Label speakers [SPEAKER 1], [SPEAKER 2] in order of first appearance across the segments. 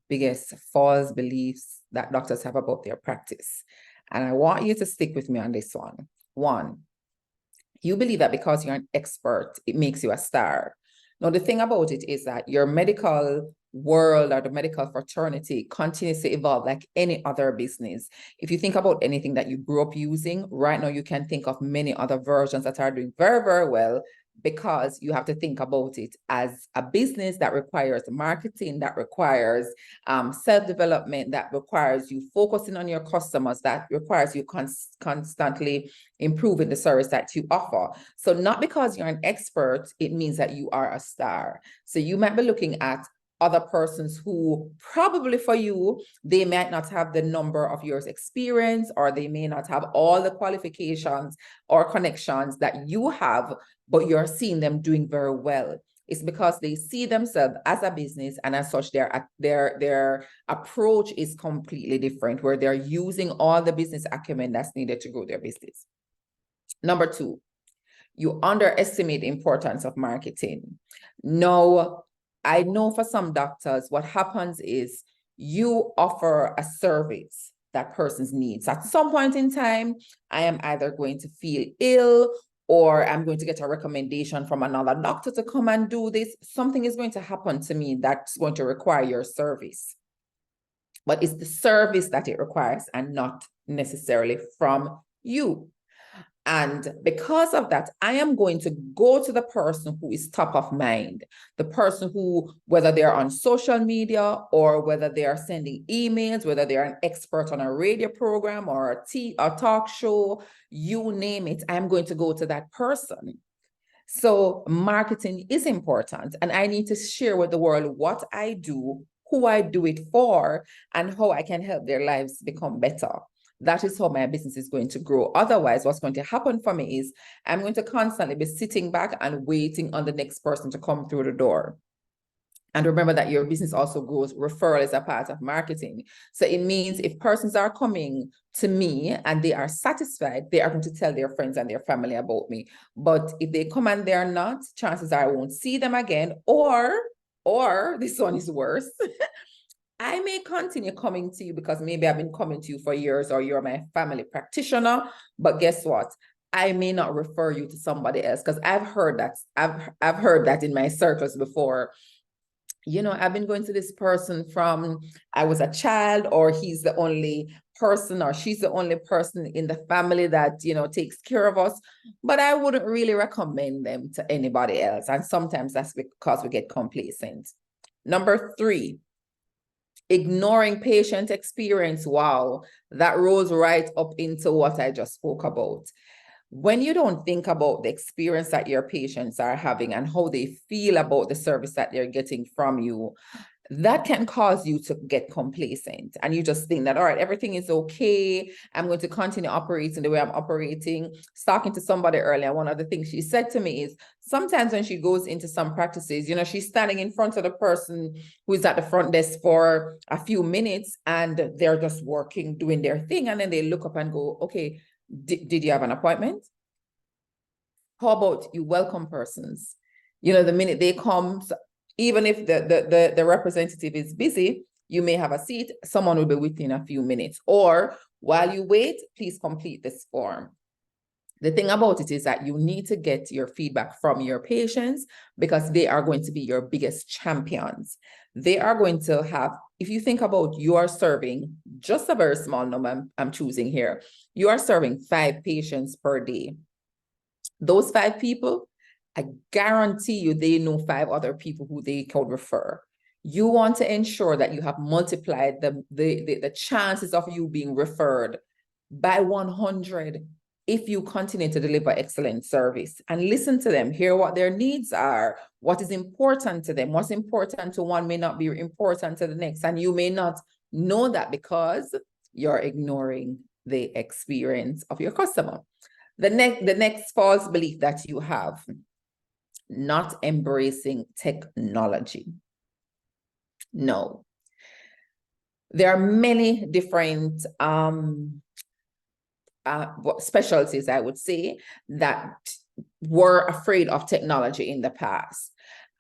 [SPEAKER 1] biggest false beliefs that doctors have about their practice. And I want you to stick with me on this one. One, you believe that because you're an expert, it makes you a star. Now, the thing about it is that your medical world or the medical fraternity continues to evolve like any other business. If you think about anything that you grew up using, right now you can think of many other versions that are doing very, very well, because you have to think about it as a business that requires marketing, that requires self-development, that requires you focusing on your customers, that requires you constantly improving the service that you offer. So not because you're an expert, it means that you are a star. So you might be looking at other persons who probably for you, they might not have the number of years experience, or they may not have all the qualifications or connections that you have, but you're seeing them doing very well. It's because they see themselves as a business, and as such, their approach is completely different, where they're using all the business acumen that's needed to grow their business. Number two, you underestimate the importance of marketing. Now, I know for some doctors, what happens is you offer a service that person's needs. At some point in time, I am either going to feel ill, or I'm going to get a recommendation from another doctor to come and do this. Something is going to happen to me that's going to require your service. But it's the service that it requires and not necessarily from you. And because of that, I am going to go to the person who is top of mind, the person who, whether they're on social media or whether they are sending emails, whether they're an expert on a radio program or a talk show, you name it, I'm going to go to that person. So marketing is important, and I need to share with the world what I do, who I do it for, and how I can help their lives become better. That is how my business is going to grow. Otherwise, what's going to happen for me is I'm going to constantly be sitting back and waiting on the next person to come through the door. And remember that your business also grows. Referral is a part of marketing. So it means if persons are coming to me and they are satisfied, they are going to tell their friends and their family about me. But if they come and they're not, chances are I won't see them again. Or this one is worse. I may continue coming to you because maybe I've been coming to you for years, or you're my family practitioner, but guess what? I may not refer you to somebody else, because I've heard that. I've heard that in my circles before. You know, I've been going to this person from I was a child, or he's the only person or she's the only person in the family that, you know, takes care of us, but I wouldn't really recommend them to anybody else. And sometimes that's because we get complacent. Number three, ignoring patient experience. Wow, that rolls right up into what I just spoke about. When you don't think about the experience that your patients are having and how they feel about the service that they're getting from you, that can cause you to get complacent. And you just think that, all right, everything is okay. I'm going to continue operating the way I'm operating. Talking to somebody earlier, one of the things she said to me is sometimes when she goes into some practices, you know, she's standing in front of the person who is at the front desk for a few minutes, and they're just working, doing their thing. And then they look up and go, okay, did you have an appointment? How about you welcome persons? You know, the minute they come, even if the representative is busy, you may have a seat, someone will be within a few minutes. Or while you wait, please complete this form. The thing about it is that you need to get your feedback from your patients, because they are going to be your biggest champions. They are going to have, if you think about you are serving just a very small number, I'm choosing here, you are serving 5 patients per day. Those 5 people, I guarantee you, they know 5 other people who they could refer. You want to ensure that you have multiplied the chances of you being referred by 100 if you continue to deliver excellent service. And listen to them, hear what their needs are, what is important to them. What's important to one may not be important to the next, and you may not know that because you're ignoring the experience of your customer. The next false belief that you have, not embracing technology. No. There are many different specialties, I would say, that were afraid of technology in the past.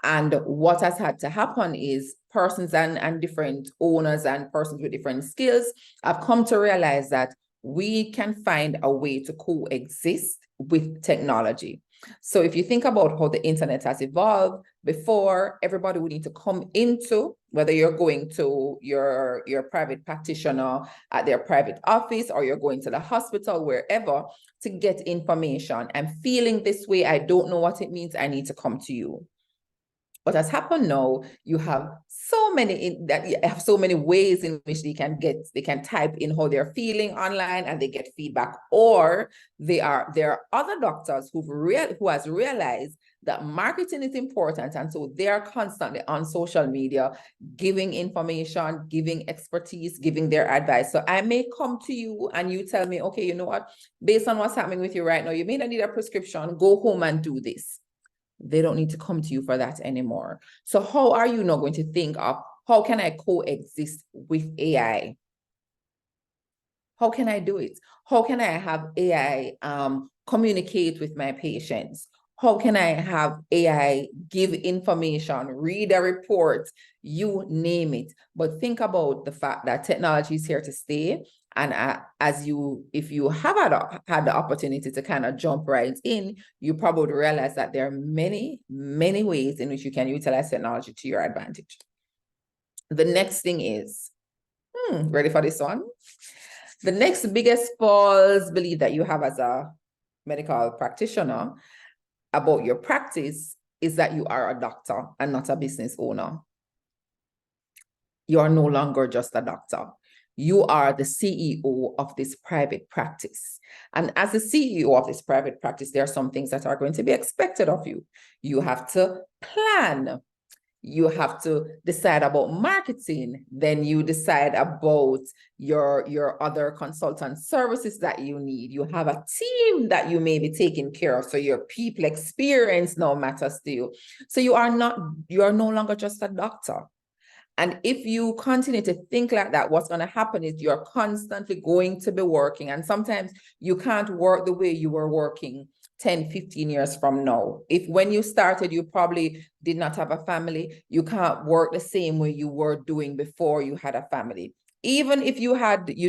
[SPEAKER 1] And what has had to happen is persons and different owners and persons with different skills have come to realize that we can find a way to coexist with technology. So if you think about how the internet has evolved, before everybody would need to come into, whether you're going to your private practitioner at their private office or you're going to the hospital, wherever, to get information. I'm feeling this way. I don't know what it means. I need to come to you. What has happened now, you have so many ways in which they can type in how they're feeling online and they get feedback. Or there are other doctors who has realized that marketing is important, and so they are constantly on social media giving information, giving expertise, giving their advice. So I may come to you and you tell me, okay, you know what, based on what's happening with you right now, you may not need a prescription, go home and do this. They don't need to come to you for that anymore. So how are you now going to think of, how can I coexist with AI? How can I do it? How can I have AI communicate with my patients? How can I have AI give information, read a report, you name it? But think about the fact that technology is here to stay. And if you have had the opportunity to kind of jump right in, you probably realize that there are many, many ways in which you can utilize technology to your advantage. The next thing is, ready for this one? The next biggest false belief that you have as a medical practitioner about your practice is that you are a doctor and not a business owner. You are no longer just a doctor. You are the CEO of this private practice. And as the CEO of this private practice, there are some things that are going to be expected of you. You have to plan. You have to decide about marketing. Then you decide about your other consultant services that you need. You have a team that you may be taking care of. So your people experience now matters to you. So you are no longer just a doctor. And if you continue to think like that, what's going to happen is you're constantly going to be working. And sometimes you can't work the way you were working 10, 15 years from now. If when you started, you probably did not have a family, you can't work the same way you were doing before you had a family. Even if you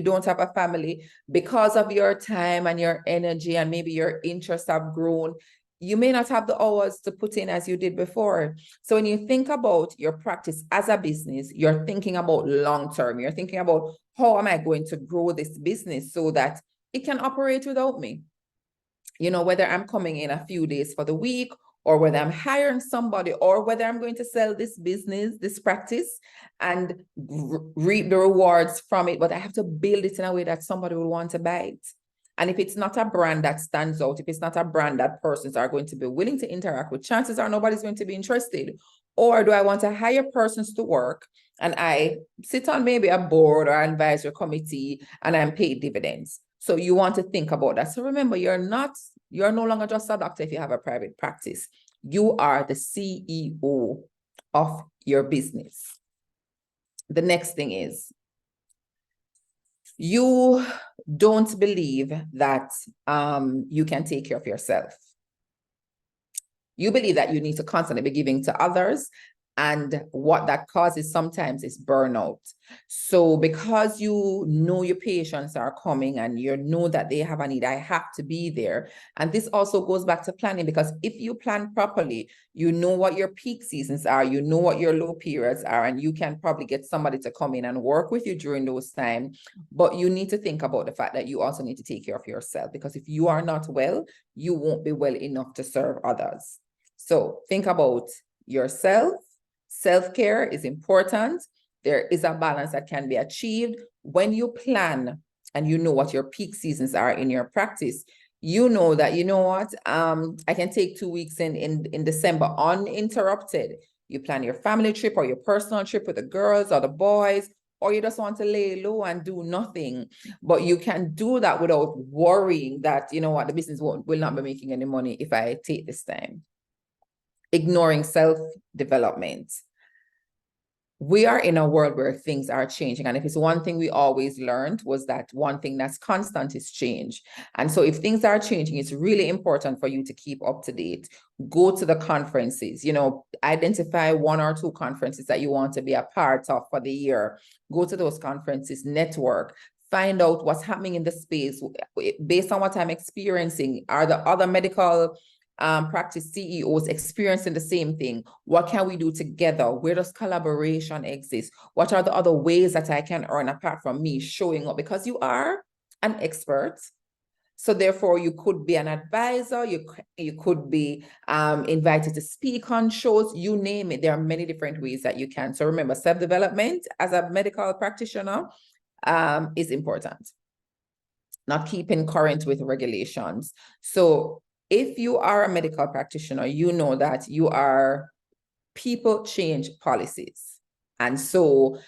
[SPEAKER 1] don't have a family, because of your time and your energy and maybe your interests have grown, you may not have the hours to put in as you did before. So when you think about your practice as a business, you're thinking about long-term. You're thinking about, how am I going to grow this business so that it can operate without me? You know, whether I'm coming in a few days for the week, or whether I'm hiring somebody, or whether I'm going to sell this business, this practice, and reap the rewards from it. But I have to build it in a way that somebody will want to buy it. And if it's not a brand that stands out, if it's not a brand that persons are going to be willing to interact with, chances are nobody's going to be interested. Or do I want to hire persons to work and I sit on maybe a board or advisory committee and I'm paid dividends? So you want to think about that. So remember, you're no longer just a doctor if you have a private practice. You are the CEO of your business. The next thing is, you don't believe that you can take care of yourself. You believe that you need to constantly be giving to others, and what that causes sometimes is burnout. So because you know your patients are coming and you know that they have a need, I have to be there. And this also goes back to planning, because if you plan properly, you know what your peak seasons are, you know what your low periods are, and you can probably get somebody to come in and work with you during those times. But you need to think about the fact that you also need to take care of yourself, because if you are not well, you won't be well enough to serve others. So think about yourself. Self-care is important. There is a balance that can be achieved when you plan and you know what your peak seasons are in your practice. You know that, you know what, I can take 2 weeks in December uninterrupted. You plan your family trip or your personal trip with the girls or the boys, or you just want to lay low and do nothing. But you can do that without worrying that, you know what, the business will not be making any money if I take this time. Ignoring self-development. we are in a world where things are changing. And if it's one thing we always learned was that one thing that's constant is change. And so if things are changing, it's really important for you to keep up to date. Go to the conferences, identify 1 or 2 conferences that you want to be a part of for the year. Go to those conferences, network, find out what's happening in the space. Based on what I'm experiencing, are the other medical practice CEOs experiencing the same thing? What can we do together? Where does collaboration exist? What are the other ways that I can earn apart from me showing up? Because you are an expert. So therefore, you could be an advisor, you could be invited to speak on shows, you name it. There are many different ways that you can. So remember, self-development as a medical practitioner is important. Not keeping current with regulations. So if you are a medical practitioner, you know that people change policies. And so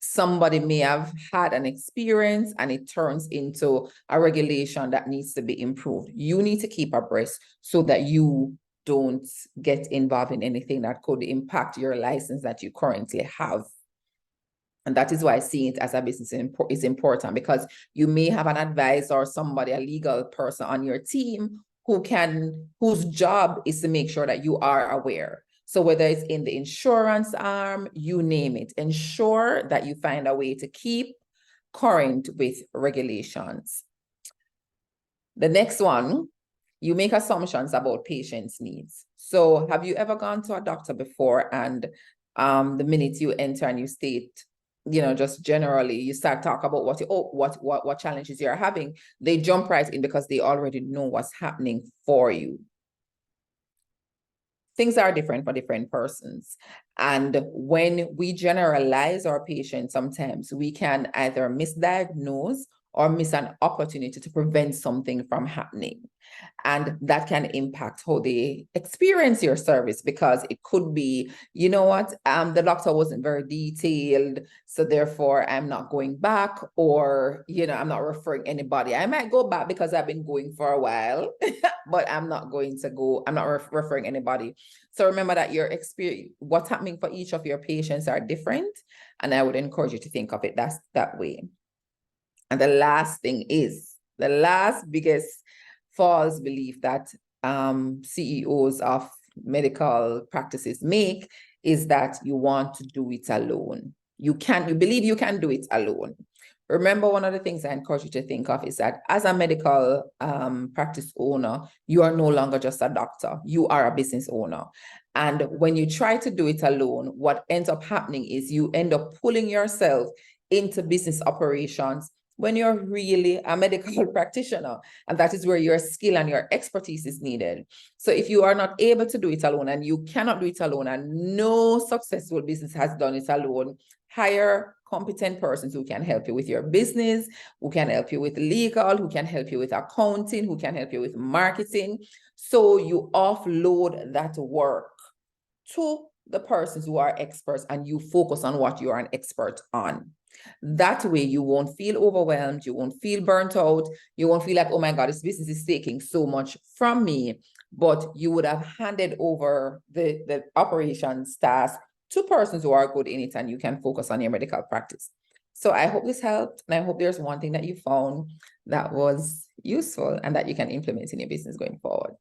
[SPEAKER 1] somebody may have had an experience and it turns into a regulation that needs to be improved. You need to keep abreast so that you don't get involved in anything that could impact your license that you currently have. And that is why seeing it as a business is important, because you may have an advisor or somebody, a legal person on your team whose job is to make sure that you are aware. So whether it's in the insurance arm, you name it, ensure that you find a way to keep current with regulations. The next one, you make assumptions about patients' needs. So have you ever gone to a doctor before and the minute you enter and you state, just generally, you start talking about what challenges you're having, they jump right in because they already know what's happening for you. Things are different for different persons. And when we generalize our patients, sometimes we can either misdiagnose or miss an opportunity to prevent something from happening. And that can impact how they experience your service, because it could be, the doctor wasn't very detailed, so therefore I'm not going back, or, I'm not referring anybody. I might go back because I've been going for a while, but I'm not referring anybody. So remember that your experience, what's happening for each of your patients are different. And I would encourage you to think of it that way. And the last biggest false belief that CEOs of medical practices make is that you want to do it alone. You believe you can do it alone. Remember, one of the things I encourage you to think of is that as a medical practice owner, you are no longer just a doctor. You are a business owner. And when you try to do it alone, what ends up happening is you end up pulling yourself into business operations when you're really a medical practitioner. And that is where your skill and your expertise is needed. So if you are not able to do it alone, and you cannot do it alone, and no successful business has done it alone, hire competent persons who can help you with your business, who can help you with legal, who can help you with accounting, who can help you with marketing. So you offload that work to the persons who are experts, and you focus on what you are an expert on. That way you won't feel overwhelmed, you won't feel burnt out, you won't feel like, oh my God, this business is taking so much from me, but you would have handed over the operations task to persons who are good in it, and you can focus on your medical practice. So I hope this helped, and I hope there's one thing that you found that was useful and that you can implement in your business going forward.